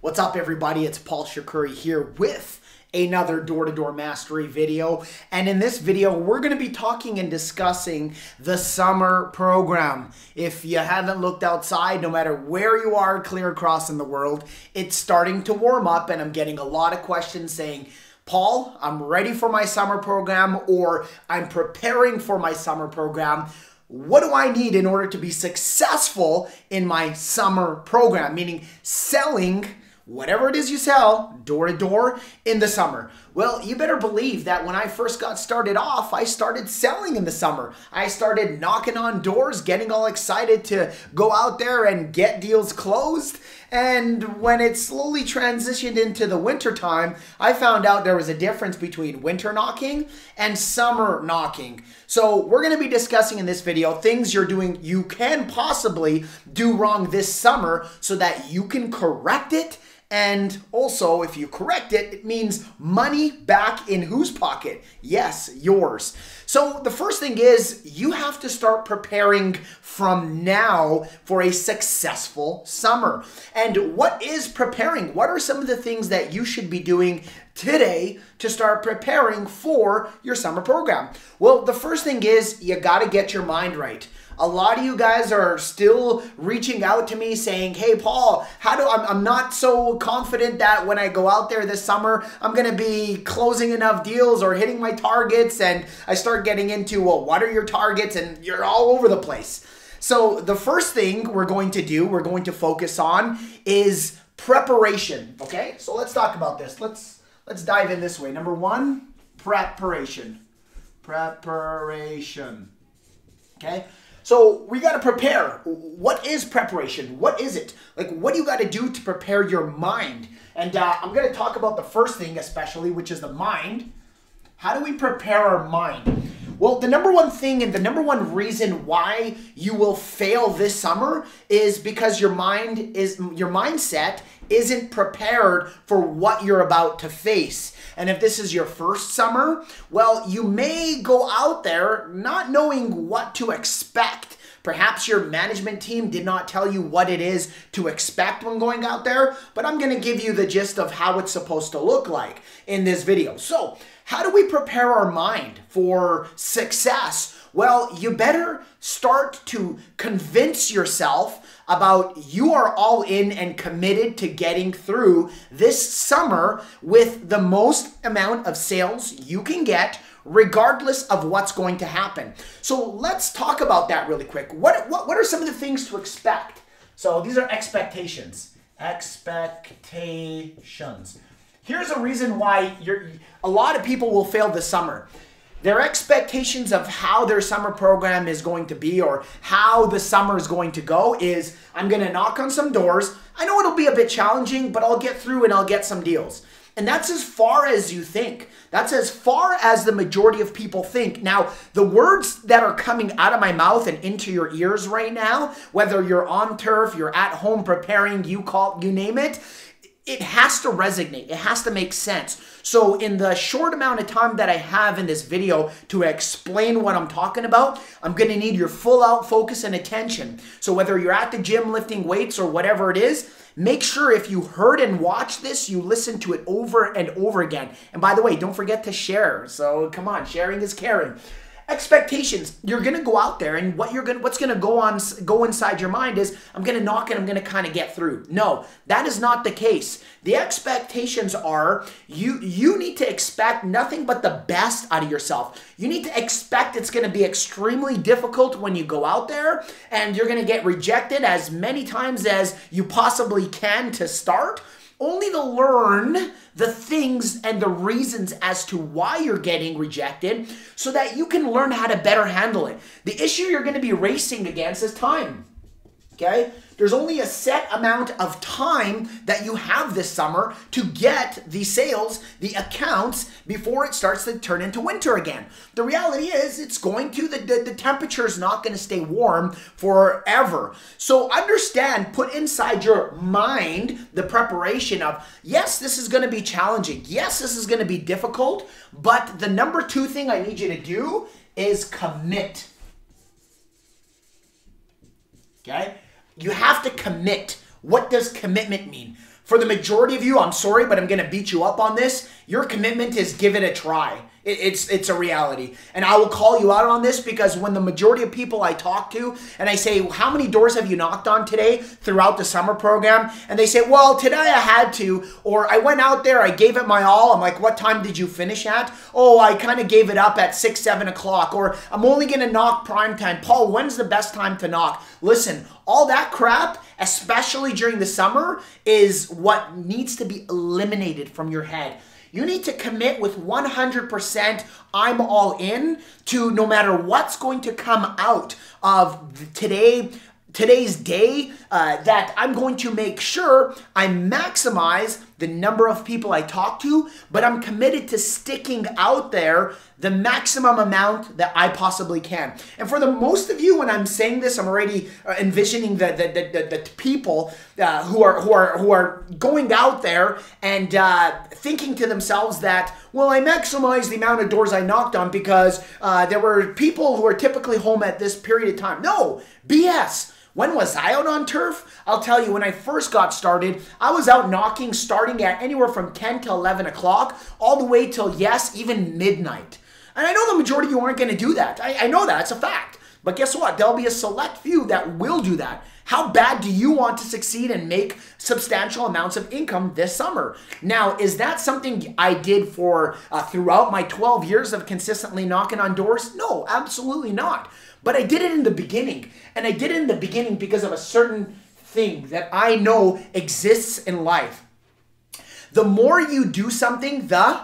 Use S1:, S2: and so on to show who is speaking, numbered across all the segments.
S1: What's up, everybody? It's Paul Shakuri here with another door-to-door mastery video. And in this video, we're going to be talking and discussing the summer program. If you haven't looked outside, no matter where you are clear across in the world, it's starting to warm up, and I'm getting a lot of questions saying, Paul, I'm ready for my summer program, or I'm preparing for my summer program. What do I need in order to be successful in my summer program? Meaning selling whatever it is you sell door to door in the summer. Well, you better believe that when I first got started off, I started selling in the summer. I started knocking on doors, getting all excited to go out there and get deals closed. And when it slowly transitioned into the winter time, I found out there was a difference between winter knocking and summer knocking. So we're going to be discussing in this video things you can possibly do wrong this summer so that you can correct it. And also, if you correct it, it means money back in whose pocket? Yes, yours. So the first thing is you have to start preparing from now for a successful summer. And what is preparing? What are some of the things that you should be doing today to start preparing for your summer program? Well, the first thing is you got to get your mind right. A lot of you guys are still reaching out to me saying, hey, Paul, I'm not so confident that when I go out there this summer, I'm going to be closing enough deals or hitting my targets. And I start getting into, well, what are your targets? And you're all over the place. So the first thing we're going to focus on is preparation. Okay, so let's talk about this. Let's dive in this way. Number one, preparation. Preparation. Okay. So we got to prepare. What is preparation? What is it? Like, what do you got to do to prepare your mind? And I'm going to talk about the first thing especially, which is the mind. How do we prepare our mind? Well, the number one thing and the number one reason why you will fail this summer is because your mindset isn't prepared for what you're about to face. And if this is your first summer, well, you may go out there not knowing what to expect. Perhaps your management team did not tell you what it is to expect when going out there, but I'm going to give you the gist of how it's supposed to look like in this video. So, how do we prepare our mind for success? Well, you better start to convince yourself about you are all in and committed to getting through this summer with the most amount of sales you can get, regardless of what's going to happen. So let's talk about that really quick. What are some of the things to expect? So these are expectations. Expectations. Here's a reason why a lot of people will fail this summer. Their expectations of how their summer program is going to be or how the summer is going to go is, I'm going to knock on some doors. I know it'll be a bit challenging, but I'll get through and I'll get some deals. And that's as far as you think. That's as far as the majority of people think. Now, the words that are coming out of my mouth and into your ears right now, whether you're on turf, you're at home preparing, you name it, it has to resonate. It has to make sense. So in the short amount of time that I have in this video to explain what I'm talking about, I'm going to need your full out focus and attention. So whether you're at the gym lifting weights or whatever it is, make sure if you heard and watched this, you listen to it over and over again. And by the way, don't forget to share. So come on, sharing is caring. Expectations. You're going to go out there and what's going to go inside your mind is, I'm going to knock and I'm going to kind of get through. No, that is not the case. The expectations are you need to expect nothing but the best out of yourself. You need to expect it's going to be extremely difficult when you go out there and you're going to get rejected as many times as you possibly can to start, only to learn the things and the reasons as to why you're getting rejected so that you can learn how to better handle it. The issue you're going to be racing against is time. Okay? There's only a set amount of time that you have this summer to get the sales, the accounts, before it starts to turn into winter again. The reality is the temperature is not going to stay warm forever. So understand, put inside your mind the preparation of, yes, this is going to be challenging. Yes, this is going to be difficult. But the number two thing I need you to do is commit. Okay? You have to commit. What does commitment mean? For the majority of you, I'm sorry, but I'm going to beat you up on this. Your commitment is give it a try. It's a reality. And I will call you out on this because when the majority of people I talk to and I say, how many doors have you knocked on today throughout the summer program? And they say, well, today I had to, or I went out there, I gave it my all. I'm like, what time did you finish at? Oh, I kind of gave it up at 6, 7 o'clock, or I'm only going to knock prime time. Paul, when's the best time to knock? Listen, all that crap, especially during the summer, is what needs to be eliminated from your head. You need to commit with 100% I'm all in to no matter what's going to come out of today's day, that I'm going to make sure I maximize the number of people I talk to, but I'm committed to sticking out there the maximum amount that I possibly can. And for the most of you, when I'm saying this, I'm already envisioning the people who are going out there and thinking to themselves that, well, I maximized the amount of doors I knocked on because there were people who are typically home at this period of time. No, BS. When was I out on turf? I'll tell you, when I first got started, I was out knocking starting at anywhere from 10 to 11 o'clock, all the way till, yes, even midnight. And I know the majority of you aren't going to do that. I know that. It's a fact. But guess what? There'll be a select few that will do that. How bad do you want to succeed and make substantial amounts of income this summer? Now, is that something I did for throughout my 12 years of consistently knocking on doors? No, absolutely not. But I did it in the beginning. And I did it in the beginning because of a certain thing that I know exists in life. The more you do something, the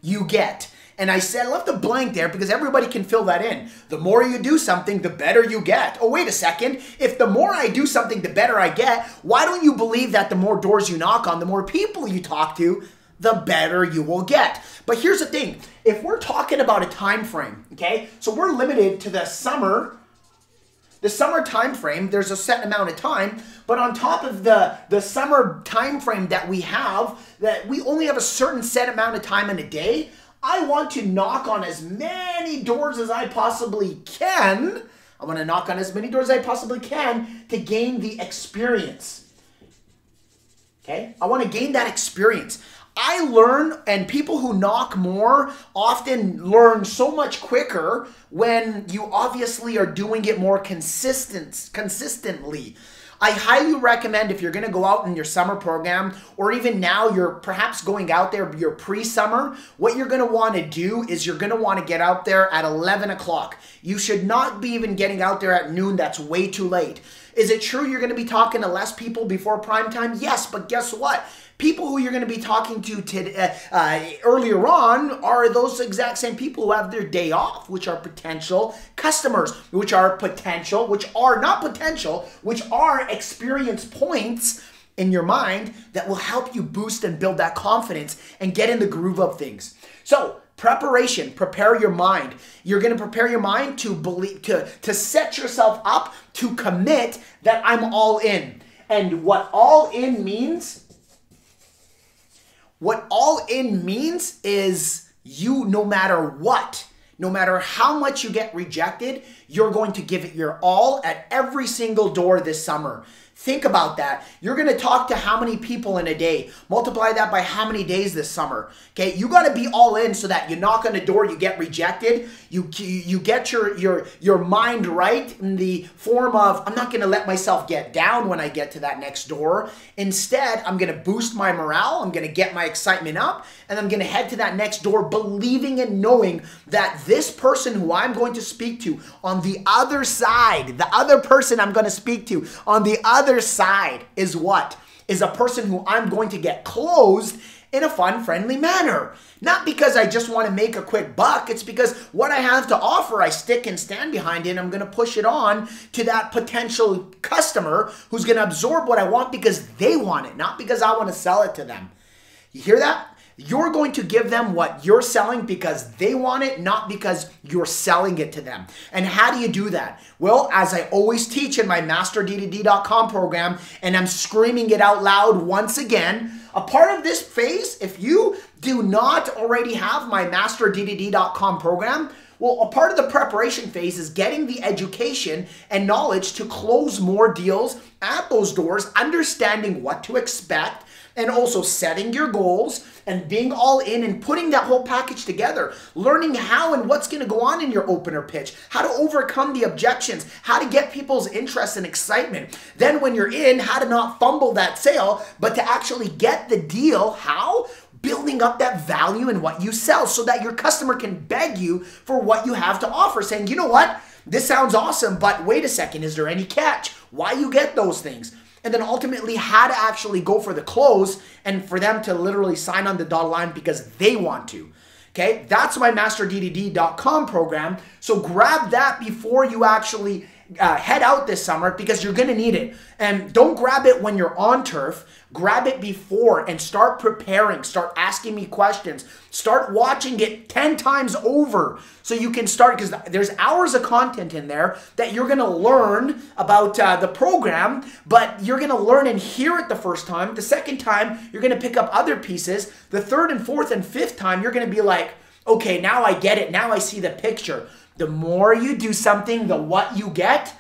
S1: you get. And I said, I left a blank there because everybody can fill that in. The more you do something, the better you get. Oh, wait a second. If the more I do something, the better I get, why don't you believe that the more doors you knock on, the more people you talk to, the better you will get? But here's the thing. If we're talking about a time frame, okay, so we're limited to the summer time frame, there's a set amount of time, but on top of the summer time frame that we have, that we only have a certain set amount of time in a day, I want to knock on as many doors as I possibly can. I want to knock on as many doors as I possibly can to gain the experience. Okay? I want to gain that experience. I learn, and people who knock more often learn so much quicker when you obviously are doing it more consistently. I highly recommend, if you're going to go out in your summer program, or even now you're perhaps going out there, your pre-summer, what you're going to want to do is you're going to want to get out there at 11 o'clock. You should not be even getting out there at noon. That's way too late. Is it true you're going to be talking to less people before prime time? Yes, but guess what? People who you're going to be talking to earlier on are those exact same people who have their day off, which are potential customers, which are experience points in your mind that will help you boost and build that confidence and get in the groove of things. So, preparation, prepare your mind. You're going to prepare your mind to believe, to set yourself up to commit that I'm all in. And what all in means is you, no matter what, no matter how much you get rejected, you're going to give it your all at every single door this summer. Think about that. You're going to talk to how many people in a day? Multiply that by how many days this summer. Okay, you got to be all in so that you knock on the door, you get rejected, you get your mind right in the form of, I'm not going to let myself get down when I get to that next door. Instead, I'm going to boost my morale, I'm going to get my excitement up, and I'm going to head to that next door believing and knowing that this person who I'm going to speak to on the other side, the other person I'm going to speak to on the other side is what? Is a person who I'm going to get closed in a fun, friendly manner. Not because I just want to make a quick buck. It's because what I have to offer, I stick and stand behind it, and I'm going to push it on to that potential customer who's going to absorb what I want because they want it, not because I want to sell it to them. You hear that? You're going to give them what you're selling because they want it, not because you're selling it to them. And how do you do that? Well, as I always teach in my MasterDDD.com program, and I'm screaming it out loud once again, a part of this phase, if you do not already have my MasterDDD.com program, Well, a part of the preparation phase is getting the education and knowledge to close more deals at those doors, understanding what to expect, and also setting your goals and being all in and putting that whole package together, learning how and what's going to go on in your opener pitch, how to overcome the objections, how to get people's interest and excitement. Then when you're in, how to not fumble that sale, but to actually get the deal. How? Building up that value in what you sell so that your customer can beg you for what you have to offer, saying, you know what, this sounds awesome, but wait a second, is there any catch? Why you get those things? And then ultimately how to actually go for the close and for them to literally sign on the dotted line because they want to. Okay, that's my MasterDDD.com program. So grab that before you actually head out this summer because you're going to need it. And don't grab it when you're on turf. Grab it before and start preparing. Start asking me questions. Start watching it 10 times over so you can start, because there's hours of content in there that you're going to learn about the program, but you're going to learn and hear it the first time. The second time, you're going to pick up other pieces. The third and fourth and fifth time, you're going to be like, okay, now I get it. Now I see the picture. The more you do something, the what you get,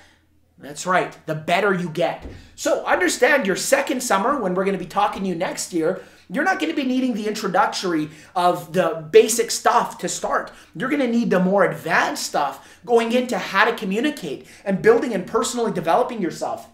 S1: that's right, the better you get. So understand your second summer, when we're going to be talking to you next year, you're not going to be needing the introductory of the basic stuff to start. You're going to need the more advanced stuff going into how to communicate and building and personally developing yourself.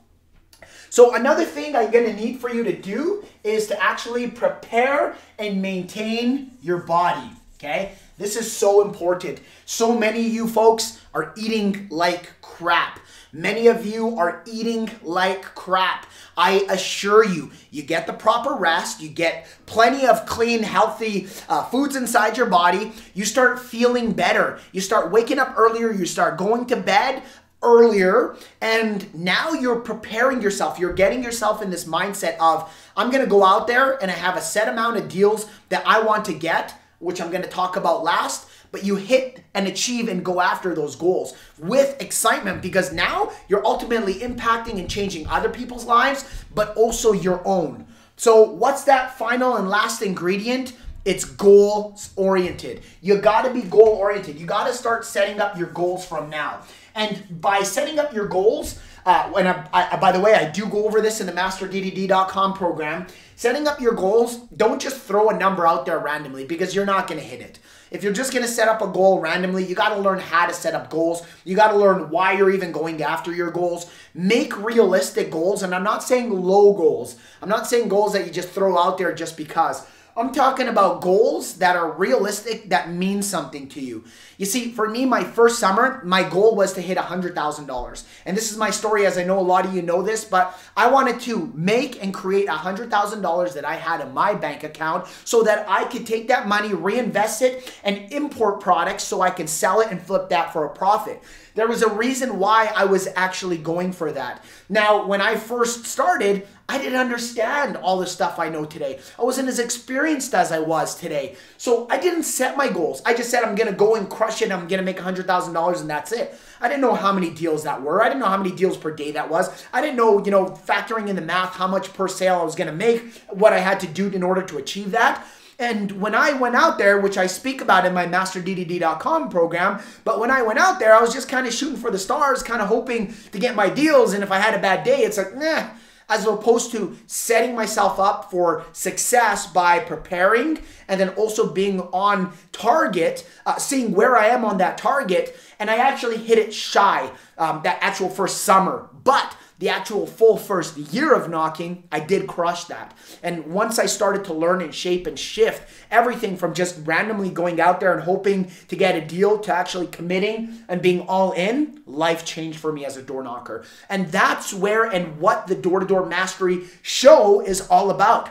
S1: So another thing I'm going to need for you to do is to actually prepare and maintain your body, okay? This is so important. So many of you folks are eating like crap. Many of you are eating like crap. I assure you, you get the proper rest, you get plenty of clean, healthy foods inside your body, you start feeling better, you start waking up earlier, you start going to bed earlier, and now you're preparing yourself. You're getting yourself in this mindset of, I'm going to go out there and I have a set amount of deals that I want to get, which I'm going to talk about last. But you hit and achieve and go after those goals with excitement, because now you're ultimately impacting and changing other people's lives, but also your own. So what's that final and last ingredient? It's goals oriented. You got to be goal oriented. You got to start setting up your goals from now. And by setting up your goals, by the way, I do go over this in the MasterDDD.com program. Setting up your goals, don't just throw a number out there randomly, because you're not going to hit it. If you're just going to set up a goal randomly, you got to learn how to set up goals. You got to learn why you're even going after your goals. Make realistic goals, and I'm not saying low goals. I'm not saying goals that you just throw out there just because. I'm talking about goals that are realistic, that mean something to you. You see, for me, my first summer, my goal was to hit $100,000. And this is my story, as I know a lot of you know this, but I wanted to make and create $100,000 that I had in my bank account so that I could take that money, reinvest it, and import products so I can sell it and flip that for a profit. There was a reason why I was actually going for that. Now, when I first started, I didn't understand all the stuff I know today. I wasn't as experienced as I was today. So I didn't set my goals. I just said, I'm going to go and crush it. I'm going to make $100,000 and that's it. I didn't know how many deals that were. I didn't know how many deals per day that was. I didn't know, factoring in the math, how much per sale I was going to make, what I had to do in order to achieve that. And when I went out there, which I speak about in my MasterDDD.com program, but when I went out there, I was just kind of shooting for the stars, kind of hoping to get my deals. And if I had a bad day, it's like, nah. As opposed to setting myself up for success by preparing and then also being on target, seeing where I am on that target. And I actually hit it shy that actual first summer. But the actual full first year of knocking, I did crush that. And once I started to learn and shape and shift everything from just randomly going out there and hoping to get a deal to actually committing and being all in, life changed for me as a door knocker. And that's where and what the Door-to-Door Mastery show is all about.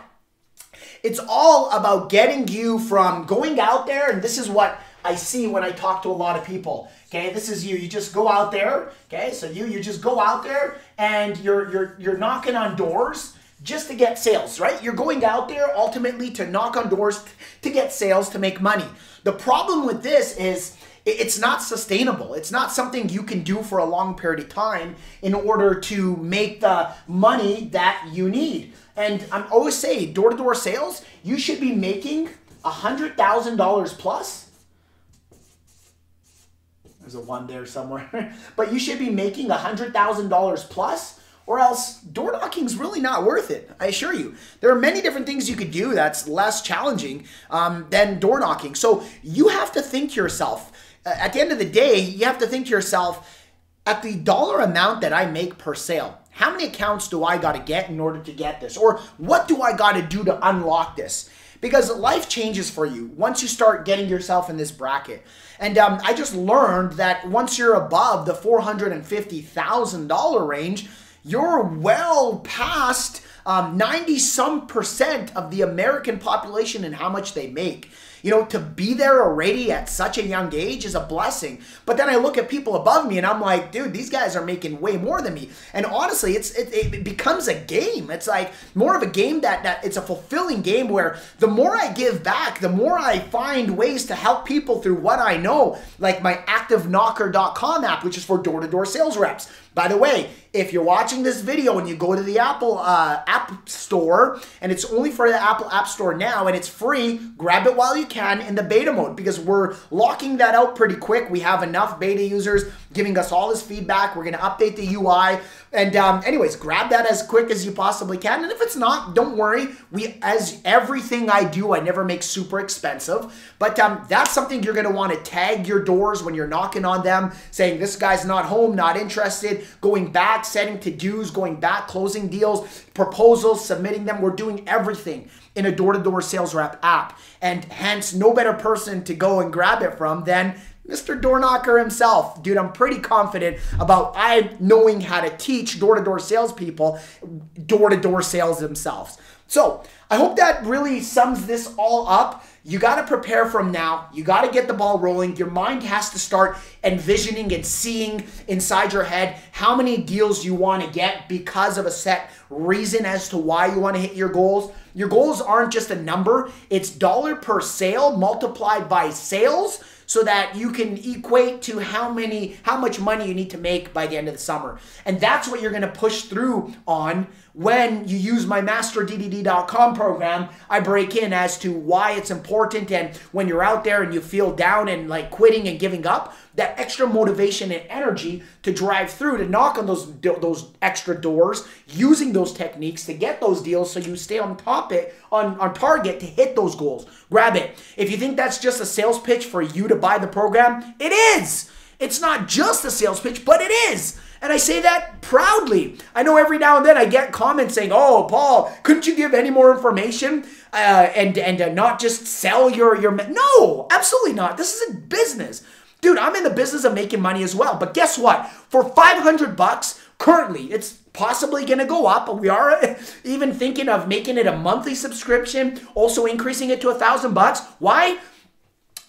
S1: It's all about getting you from going out there, and this is what I see when I talk to a lot of people. Okay, this is you. You just go out there. Okay, so you just go out there and you're knocking on doors just to get sales, right? You're going out there ultimately to knock on doors to get sales, to make money. The problem with this is it's not sustainable. It's not something you can do for a long period of time in order to make the money that you need. And I'm always saying, door-to-door sales, you should be making $100,000 plus There's a one there somewhere. But you should be making $100,000 plus, or else door knocking is really not worth it. I assure you. There are many different things you could do that's less challenging than door knocking. So you have to think to yourself, at the end of the day, you have to think to yourself, at the dollar amount that I make per sale, how many accounts do I got to get in order to get this? Or what do I got to do to unlock this? Because life changes for you once you start getting yourself in this bracket. And I just learned that once you're above the $450,000 range, you're well past 90-some% of the American population and how much they make. You know, to be there already at such a young age is a blessing. But then I look at people above me and I'm like, dude, these guys are making way more than me. And honestly, it becomes a game. It's like more of a game that it's a fulfilling game where the more I give back, the more I find ways to help people through what I know, like my ActiveKnocker.com app, which is for door-to-door sales reps. By the way, if you're watching this video and you go to the Apple App Store, and it's only for the Apple App Store now, and it's free, grab it while you can in the beta mode, because we're locking that out pretty quick. We have enough beta users giving us all this feedback. We're going to update the UI. And anyways, grab that as quick as you possibly can. And if it's not, don't worry. As everything I do, I never make super expensive. But that's something you're going to want to tag your doors when you're knocking on them, saying this guy's not home, not interested, going back, setting to-dos, going back, closing deals, proposals, submitting them. We're doing everything in a door-to-door sales rep app. And hence, no better person to go and grab it from than Mr. Door Knocker himself. Dude, I'm pretty confident about knowing how to teach door-to-door salespeople door-to-door sales themselves. So I hope that really sums this all up. You got to prepare from now. You got to get the ball rolling. Your mind has to start envisioning and seeing inside your head how many deals you want to get because of a set reason as to why you want to hit your goals. Your goals aren't just a number. It's dollar per sale multiplied by sales, so that you can equate to how much money you need to make by the end of the summer. And that's what you're gonna push through on when you use my MasterDDD.com program. I break in as to why it's important, and when you're out there and you feel down and like quitting and giving up, that extra motivation and energy to drive through, to knock on those extra doors, using those techniques to get those deals so you stay on target to hit those goals. Grab it. If you think that's just a sales pitch for you to buy the program, it is. It's not just a sales pitch, but it is. And I say that proudly. I know every now and then I get comments saying, oh, Paul, couldn't you give any more information and not just sell your... No, absolutely not. This is a business. Dude, I'm in the business of making money as well. But guess what? For $500, currently, it's possibly going to go up. But we are even thinking of making it a monthly subscription, also increasing it to $1,000. Why?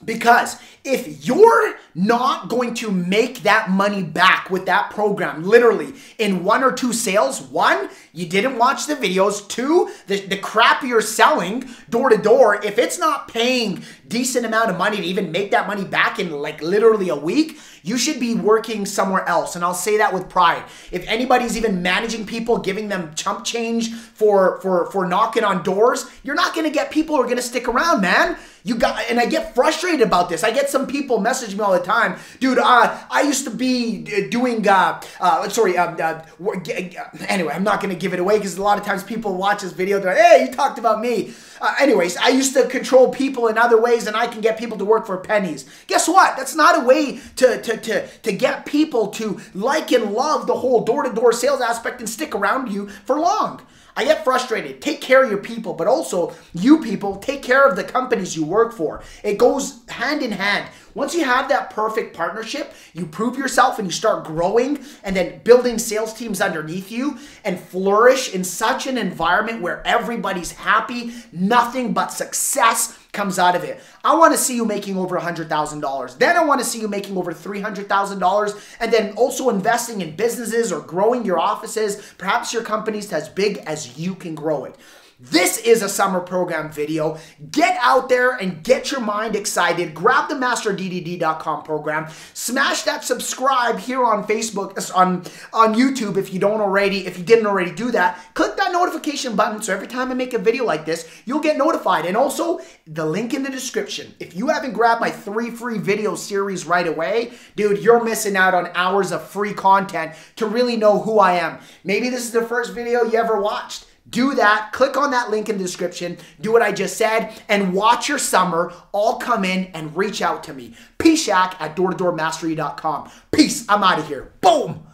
S1: Because if you're not going to make that money back with that program, literally in 1 or 2 sales, 1, you didn't watch the videos, 2, the crap you're selling door to door, if it's not paying decent amount of money to even make that money back in like literally a week, you should be working somewhere else. And I'll say that with pride. If anybody's even managing people, giving them chump change for knocking on doors, you're not going to get people who are going to stick around, man. And I get frustrated about this. I get some people message me all the time. Dude, I used to be doing, anyway, I'm not going to give it away because a lot of times people watch this video, they're like, hey, you talked about me. Anyways, I used to control people in other ways and I can get people to work for pennies. Guess what? That's not a way to get people to like and love the whole door-to-door sales aspect and stick around you for long. I get frustrated. Take care of your people, but also you people, take care of the companies you work for. It goes hand in hand. Once you have that perfect partnership, you prove yourself and you start growing and then building sales teams underneath you and flourish in such an environment where everybody's happy, nothing but success comes out of it. I want to see you making over $100,000. Then I want to see you making over $300,000 and then also investing in businesses or growing your offices, perhaps your company's as big as you can grow it. This is a summer program video. Get out there and get your mind excited. Grab the MasterDDD.com program. Smash that subscribe here on Facebook, on YouTube if you didn't already do that. Click that notification button so every time I make a video like this, you'll get notified. And also, the link in the description. If you haven't grabbed my 3 free video series right away, dude, you're missing out on hours of free content to really know who I am. Maybe this is the first video you ever watched. Do that. Click on that link in the description. Do what I just said and watch your summer all come in and reach out to me. Pshak at doortodoormastery.com. Peace. I'm out of here. Boom.